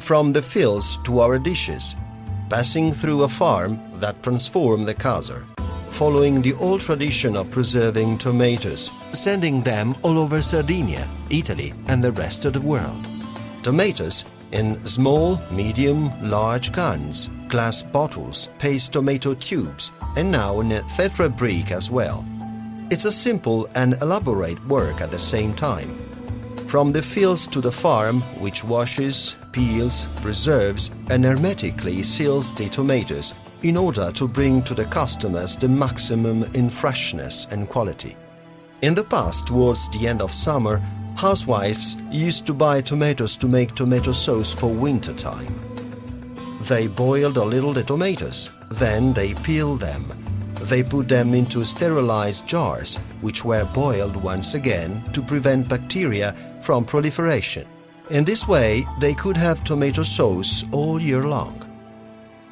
from the fields to our dishes, passing through a farm that transformed the Casar, following the old tradition of preserving tomatoes, sending them all over Sardinia, Italy, and the rest of the world. Tomatoes in small, medium, large cans, glass bottles, paste tomato tubes, and now in a Tetra brick as well. It's a simple and elaborate work at the same time. From the fields to the farm, which washes, peels, preserves, and hermetically seals the tomatoes in order to bring to the customers the maximum in freshness and quality. In the past, towards the end of summer, housewives used to buy tomatoes to make tomato sauce for winter time. They boiled a little the tomatoes, then they peeled them. They put them into sterilized jars, which were boiled once again to prevent bacteria from proliferation. In this way, they could have tomato sauce all year long.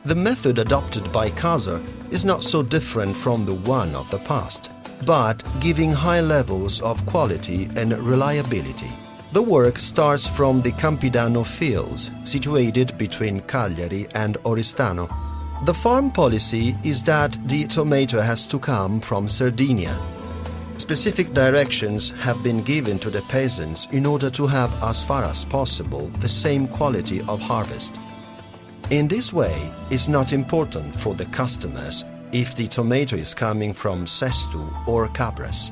The method adopted by Casar is not so different from the one of the past, but giving high levels of quality and reliability. The work starts from the Campidano fields, situated between Cagliari and Oristano. The farm policy is that the tomato has to come from Sardinia. Specific directions have been given to the peasants in order to have, as far as possible, the same quality of harvest. In this way, it's not important for the customers if the tomato is coming from Sesto or Cabras.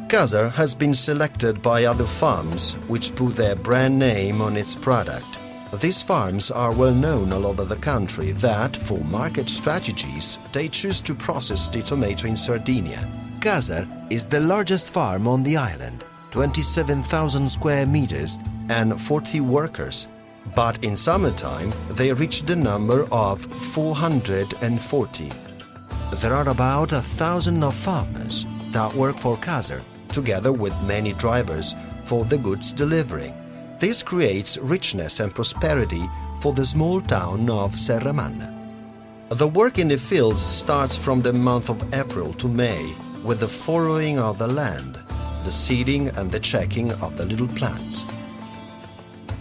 Casar has been selected by other farms which put their brand name on its product. These farms are well known all over the country that, for market strategies, they choose to process the tomato in Sardinia. Casar is the largest farm on the island, 27,000 square meters and 40 workers. But in summertime, they reach the number of 440. There are about 1,000 of farmers that work for Casar, together with many drivers for the goods delivering. This creates richness and prosperity for the small town of Serramanna. The work in the fields starts from the month of April to May, with the furrowing of the land, the seeding and the checking of the little plants.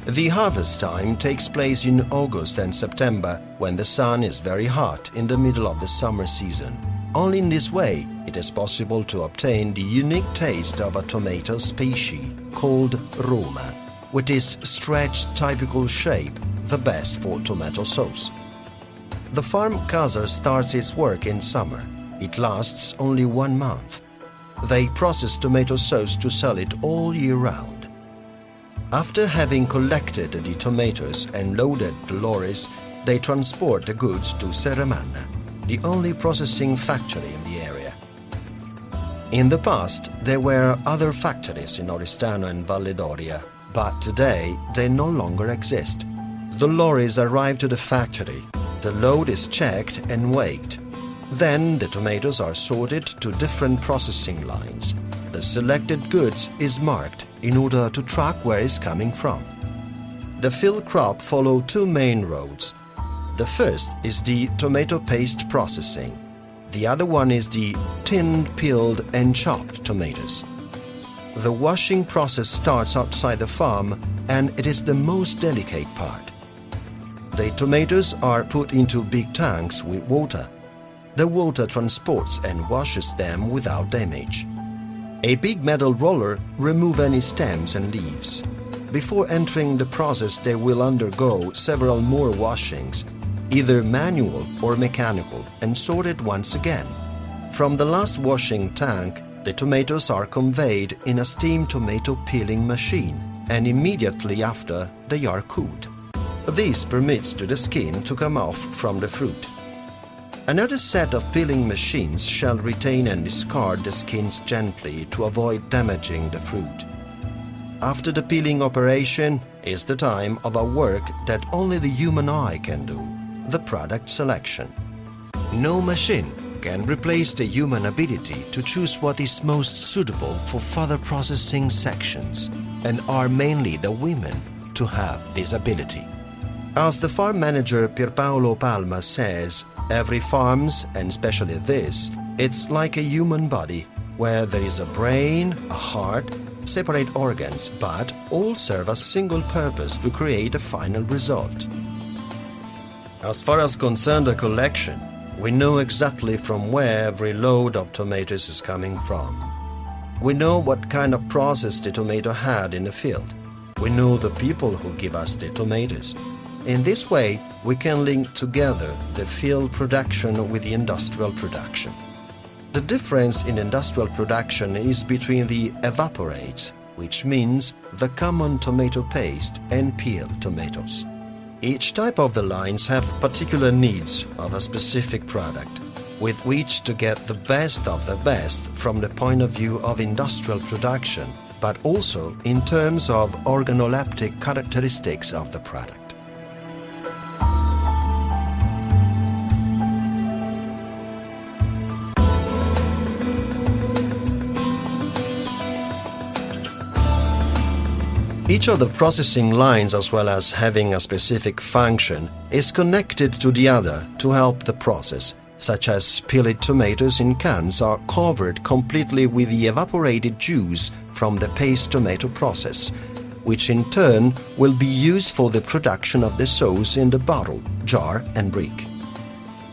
The harvest time takes place in August and September, when the sun is very hot in the middle of the summer season. Only in this way it is possible to obtain the unique taste of a tomato species called Roma, with its stretched typical shape, the best for tomato sauce. The farm Casar starts its work in summer. It lasts only 1 month. They process tomato sauce to sell it all year round. After having collected the tomatoes and loaded the lorries, they transport the goods to Serramanna, the only processing factory in the area. In the past, there were other factories in Oristano and Valle d'Oria, but today they no longer exist. The lorries arrive to the factory, the load is checked and weighed. Then the tomatoes are sorted to different processing lines. The selected goods is marked in order to track where it's coming from. The field crop follow 2 main roads. The first is the tomato paste processing. The other one is the tinned, peeled and chopped tomatoes. The washing process starts outside the farm, and it is the most delicate part. The tomatoes are put into big tanks with water. The water transports and washes them without damage. A big metal roller removes any stems and leaves. Before entering the process, they will undergo several more washings, either manual or mechanical, and sorted once again. From the last washing tank, the tomatoes are conveyed in a steam tomato peeling machine, and immediately after they are cooled. This permits to the skin to come off from the fruit. Another set of peeling machines shall retain and discard the skins gently to avoid damaging the fruit. After the peeling operation is the time of a work that only the human eye can do, the product selection. No machine can replace the human ability to choose what is most suitable for further processing sections, and are mainly the women to have this ability. As the farm manager Pierpaolo Palma says, every farms, and especially this, it's like a human body, where there is a brain, a heart, separate organs, but all serve a single purpose to create a final result. As far as concerns the collection, we know exactly from where every load of tomatoes is coming from. We know what kind of process the tomato had in the field. We know the people who give us the tomatoes. In this way, we can link together the field production with the industrial production. The difference in industrial production is between the evaporates, which means the common tomato paste, and peeled tomatoes. Each type of the lines have particular needs of a specific product, with which to get the best of the best from the point of view of industrial production, but also in terms of organoleptic characteristics of the product. Each of the processing lines, as well as having a specific function, is connected to the other to help the process, such as peeled tomatoes in cans are covered completely with the evaporated juice from the paste tomato process, which in turn will be used for the production of the sauce in the bottle, jar and brick.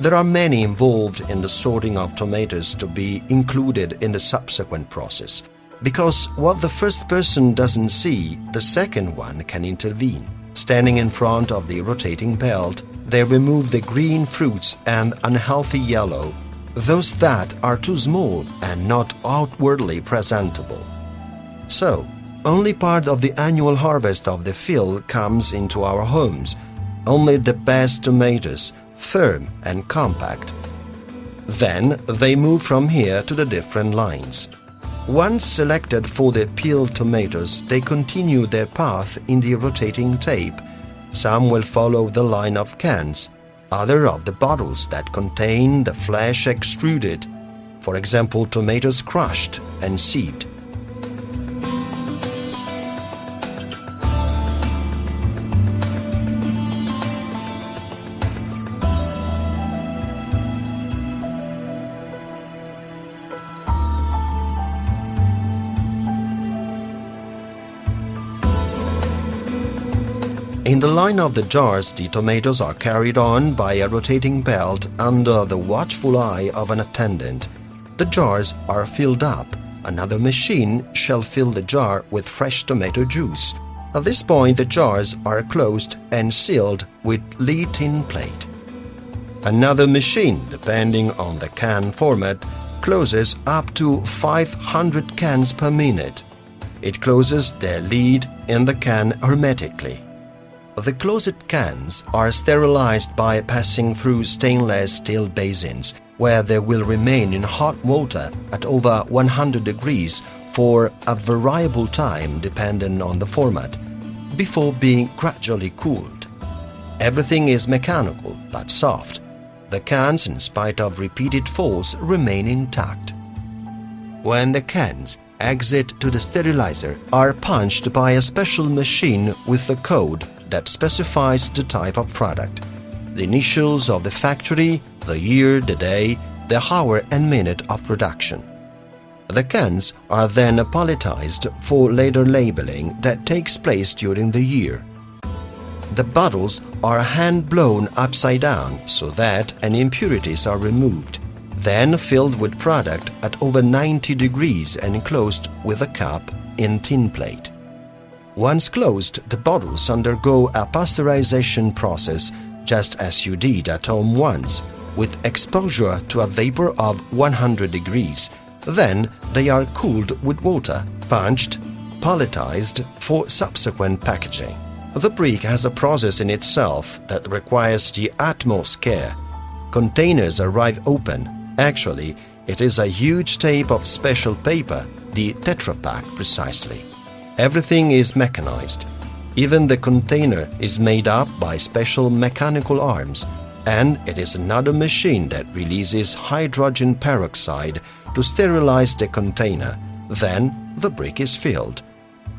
There are many involved in the sorting of tomatoes to be included in the subsequent process, because what the first person doesn't see, the second one can intervene. Standing in front of the rotating belt, they remove the green fruits and unhealthy yellow, those that are too small and not outwardly presentable. So, only part of the annual harvest of the field comes into our homes, only the best tomatoes, firm and compact. Then they move from here to the different lines. Once selected for the peeled tomatoes, they continue their path in the rotating tape. Some will follow the line of cans, other of the bottles that contain the flesh extruded, for example, tomatoes crushed and sieved. In the line of the jars, the tomatoes are carried on by a rotating belt under the watchful eye of an attendant. The jars are filled up. Another machine shall fill the jar with fresh tomato juice. At this point, the jars are closed and sealed with lead tin plate. Another machine, depending on the can format, closes up to 500 cans per minute. It closes the lid in the can hermetically. The closed cans are sterilized by passing through stainless steel basins, where they will remain in hot water at over 100 degrees for a variable time depending on the format, before being gradually cooled. Everything is mechanical but soft. The cans, in spite of repeated falls, remain intact. When the cans exit to the sterilizer, are punched by a special machine with the code that specifies the type of product, the initials of the factory, the year, the day, the hour and minute of production. The cans are then palletized for later labeling that takes place during the year. The bottles are hand-blown upside down so that any impurities are removed, then filled with product at over 90 degrees and enclosed with a cap in tin plate. Once closed, the bottles undergo a pasteurization process just as you did at home once, with exposure to a vapor of 100 degrees. Then they are cooled with water, punched, palletized for subsequent packaging. The brick has a process in itself that requires the utmost care. Containers arrive open. Actually, it is a huge tape of special paper, the Tetra Pak precisely. Everything is mechanized. Even the container is made up by special mechanical arms, and it is another machine that releases hydrogen peroxide to sterilize the container. Then the brick is filled.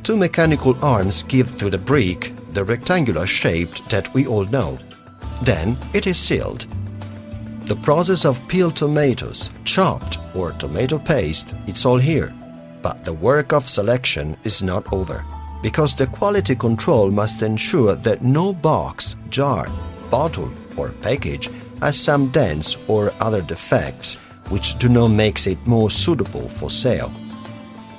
Two mechanical arms give to the brick the rectangular shape that we all know. Then it is sealed. The process of peeled tomatoes, chopped or tomato paste, it's all here. But the work of selection is not over, because the quality control must ensure that no box, jar, bottle or package has some dents or other defects which do not make it more suitable for sale.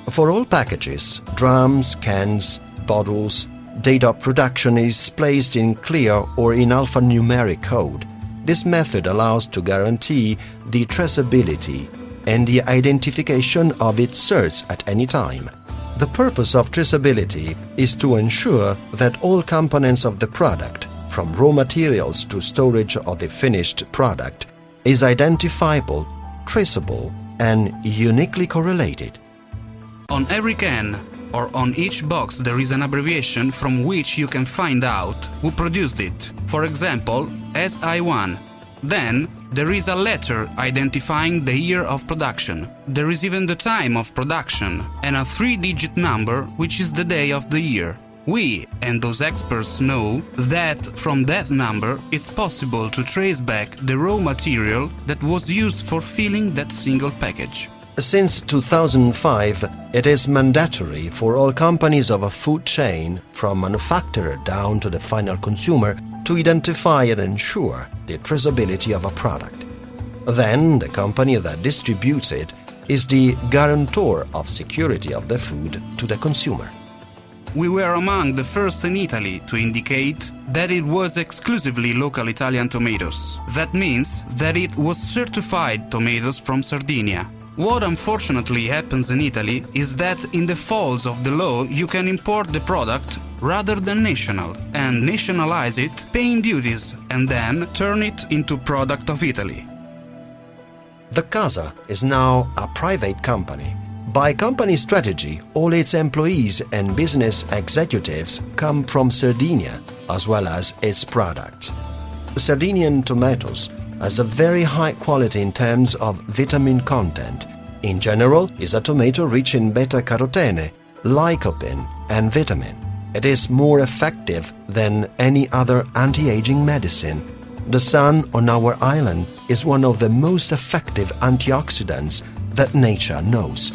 For all packages, drums, cans, bottles, date of production is placed in clear or in alphanumeric code. This method allows to guarantee the traceability and the identification of its source at any time. The purpose of traceability is to ensure that all components of the product, from raw materials to storage of the finished product, is identifiable, traceable, and uniquely correlated. On every can or on each box there is an abbreviation from which you can find out who produced it. For example, SI1. Then there is a letter identifying the year of production. There is even the time of production and a 3-digit number which is the day of the year. We and those experts know that from that number it's possible to trace back the raw material that was used for filling that single package. Since 2005, it is mandatory for all companies of a food chain, from manufacturer down to the final consumer, to identify and ensure the traceability of a product. Then, the company that distributes it is the guarantor of security of the food to the consumer. We were among the first in Italy to indicate that it was exclusively local Italian tomatoes. That means that it was certified tomatoes from Sardinia. What unfortunately happens in Italy is that in the folds of the law you can import the product rather than national and nationalize it, paying duties, and then turn it into product of Italy. The Casar is now a private company. By company strategy, all its employees and business executives come from Sardinia, as well as its products. Sardinian tomatoes has a very high quality in terms of vitamin content. In general, is a tomato rich in beta-carotene, lycopene, and vitamin. It is more effective than any other anti-aging medicine. The sun on our island is one of the most effective antioxidants that nature knows.